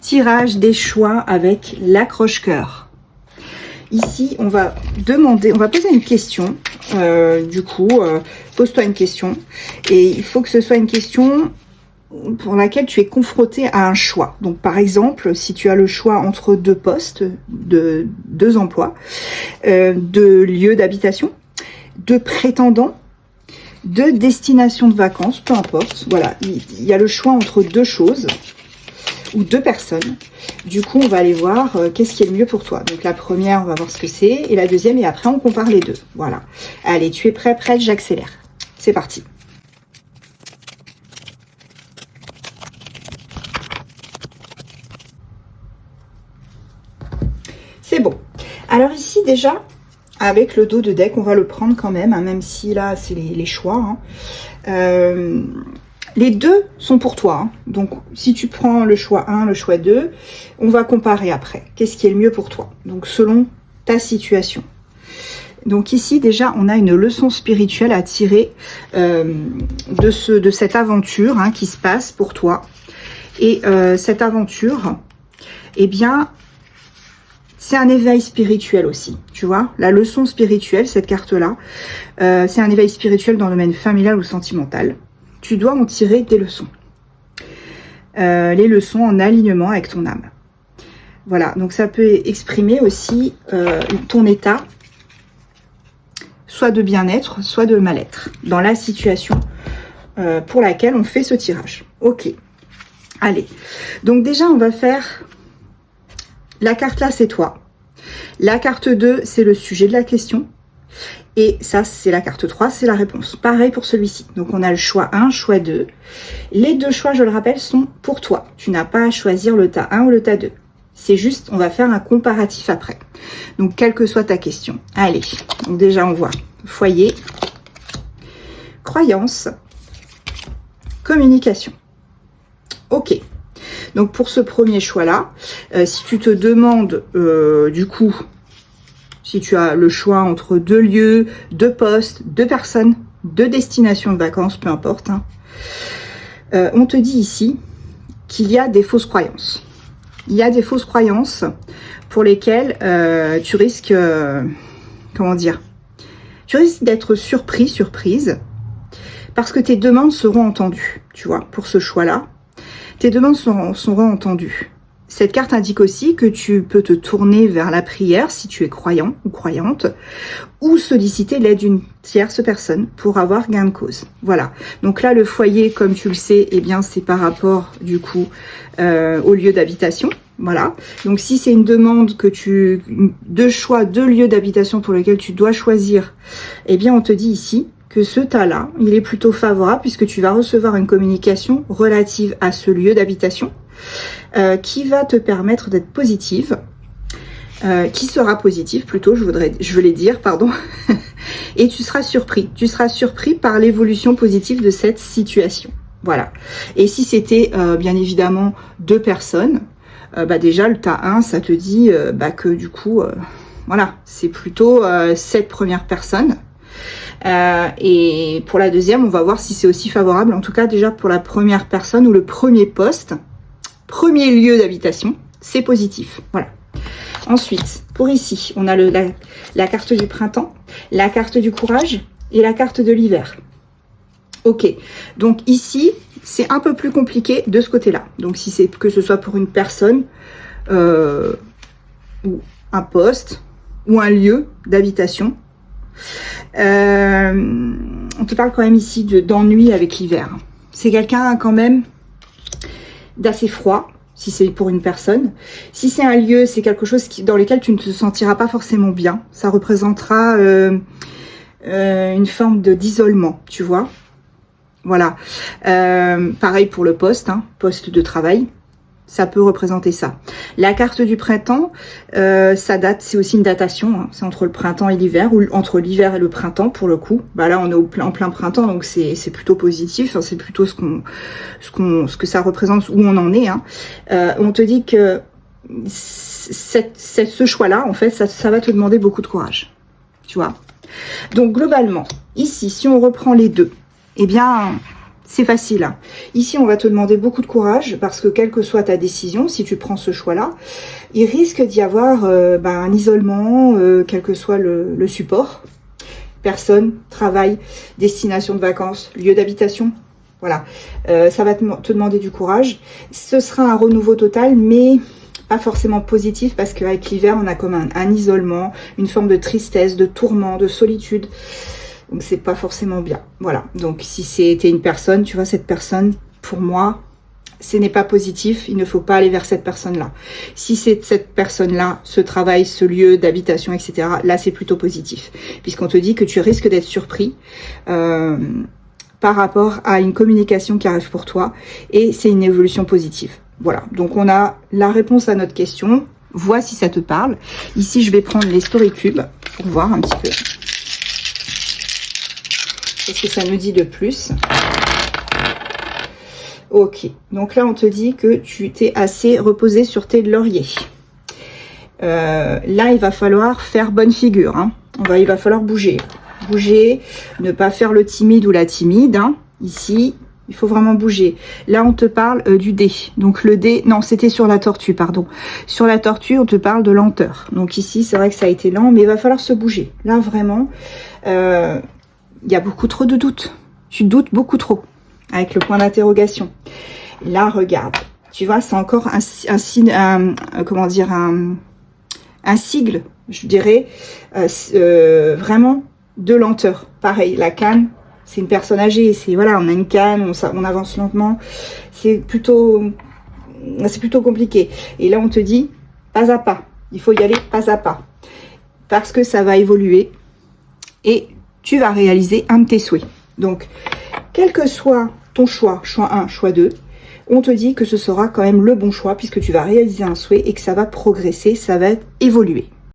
tirage des choix avec l'accroche-cœur. Ici, on va poser une question. Pose-toi une question. Et il faut que ce soit une question pour laquelle tu es confronté à un choix. Donc, par exemple, si tu as le choix entre deux postes, deux emplois, de lieux d'habitation, de prétendants, de destination de vacances, peu importe. Voilà, il y a le choix entre deux choses ou deux personnes. Du coup, on va aller voir qu'est-ce qui est le mieux pour toi. Donc, la première, on va voir ce que c'est. Et la deuxième, et après, on compare les deux. Voilà. Allez, tu es prêt, prête, j'accélère. C'est parti. C'est bon. Alors ici, déjà, avec le dos de deck, on va le prendre quand même, hein, même si là, c'est les choix. Hein. Les deux sont pour toi. Hein. Donc, si tu prends le choix 1, le choix 2, on va comparer après. Qu'est-ce qui est le mieux pour toi? Donc, selon ta situation. Donc, ici, déjà, on a une leçon spirituelle à tirer de cette aventure hein, qui se passe pour toi. Et cette aventure, eh bien, c'est un éveil spirituel aussi, tu vois. La leçon spirituelle, cette carte-là, c'est un éveil spirituel dans le domaine familial ou sentimental. Tu dois en tirer des leçons. Les leçons en alignement avec ton âme. Voilà, donc ça peut exprimer aussi ton état, soit de bien-être, soit de mal-être, dans la situation pour laquelle on fait ce tirage. Ok, allez. Donc déjà, on va faire... La carte là, c'est toi. La carte 2, c'est le sujet de la question. Et ça, c'est la carte 3, c'est la réponse. Pareil pour celui-ci. Donc, on a le choix 1, choix 2. Les deux choix, je le rappelle, sont pour toi. Tu n'as pas à choisir le tas 1 ou le tas 2. C'est juste, on va faire un comparatif après. Donc, quelle que soit ta question. Allez, donc déjà, on voit foyer, croyance, communication. Ok. Donc, pour ce premier choix-là, si tu te demandes, du coup... Si tu as le choix entre deux lieux, deux postes, deux personnes, deux destinations de vacances, peu importe. Hein, on te dit ici qu'il y a des fausses croyances. Il y a des fausses croyances pour lesquelles tu risques, comment dire, tu risques d'être surprise, parce que tes demandes seront entendues, tu vois, pour ce choix-là. Tes demandes seront entendues. Cette carte indique aussi que tu peux te tourner vers la prière si tu es croyant ou croyante, ou solliciter l'aide d'une tierce personne pour avoir gain de cause. Voilà. Donc là, le foyer, comme tu le sais, eh bien, c'est par rapport du coup au lieu d'habitation. Voilà. Donc si c'est une demande que deux choix, deux lieux d'habitation pour lesquels tu dois choisir, eh bien, on te dit ici que ce tas-là, il est plutôt favorable puisque tu vas recevoir une communication relative à ce lieu d'habitation. Qui va te permettre d'être positive, qui sera positive plutôt, je voulais dire, pardon, et tu seras surpris par l'évolution positive de cette situation, voilà. Et si c'était bien évidemment deux personnes, déjà le tas 1, ça te dit que du coup, voilà, c'est plutôt cette première personne. Et pour la deuxième, on va voir si c'est aussi favorable, en tout cas déjà pour la première personne ou le premier poste, premier lieu d'habitation, c'est positif. Voilà. Ensuite, pour ici, on a la carte du printemps, la carte du courage et la carte de l'hiver. Ok. Donc ici, c'est un peu plus compliqué de ce côté-là. Donc si c'est que ce soit pour une personne ou un poste ou un lieu d'habitation, on te parle quand même ici d'ennui avec l'hiver. C'est quelqu'un quand même d'assez froid, si c'est pour une personne. Si c'est un lieu, c'est quelque chose dans lequel tu ne te sentiras pas forcément bien. Ça représentera une forme d'isolement, tu vois. Voilà. Pareil pour le poste, hein, poste de travail. Ça peut représenter ça. La carte du printemps, ça date, c'est aussi une datation. Hein, c'est entre le printemps et l'hiver, ou entre l'hiver et le printemps pour le coup. Bah là, on est en plein printemps, donc c'est plutôt positif. Hein, c'est plutôt ce que ça représente, où on en est. Hein. On te dit que ce choix-là, en fait, ça va te demander beaucoup de courage. Tu vois. Donc globalement, ici, si on reprend les deux, eh bien, c'est facile. Hein. Ici, on va te demander beaucoup de courage parce que quelle que soit ta décision, si tu prends ce choix-là, il risque d'y avoir un isolement, quel que soit le support. Personne, travail, destination de vacances, lieu d'habitation. Voilà, ça va te demander du courage. Ce sera un renouveau total, mais pas forcément positif parce qu'avec l'hiver, on a comme un isolement, une forme de tristesse, de tourment, de solitude. Donc, c'est pas forcément bien. Voilà, donc si c'était une personne, tu vois, cette personne, pour moi, ce n'est pas positif. Il ne faut pas aller vers cette personne-là. Si c'est cette personne-là, ce travail, ce lieu d'habitation, etc., là, c'est plutôt positif. Puisqu'on te dit que tu risques d'être surpris par rapport à une communication qui arrive pour toi. Et c'est une évolution positive. Voilà, donc on a la réponse à notre question. Vois si ça te parle. Ici, je vais prendre les Story Cubes pour voir un petit peu. Qu'est-ce que ça nous dit de plus? Ok, donc là, on te dit que tu t'es assez reposé sur tes lauriers. Là, il va falloir faire bonne figure. Hein. Il va falloir bouger. Bouger, ne pas faire le timide ou la timide. Hein. Ici, il faut vraiment bouger. Là, on te parle du dé. Donc, le dé, non, c'était sur la tortue, pardon. Sur la tortue, on te parle de lenteur. Donc, ici, c'est vrai que ça a été lent, mais il va falloir se bouger. Là, vraiment, il y a beaucoup trop de doutes. Tu doutes beaucoup trop. Avec le point d'interrogation. Là, regarde. Tu vois, c'est encore un signe, comment dire, un sigle, je dirais, vraiment de lenteur. Pareil, la canne, c'est une personne âgée. C'est voilà, on a une canne, on avance lentement. C'est plutôt compliqué. Et là, on te dit pas à pas. Il faut y aller pas à pas. Parce que ça va évoluer. Et tu vas réaliser un de tes souhaits. Donc, quel que soit ton choix 1, choix 2, on te dit que ce sera quand même le bon choix puisque tu vas réaliser un souhait et que ça va progresser, ça va évoluer.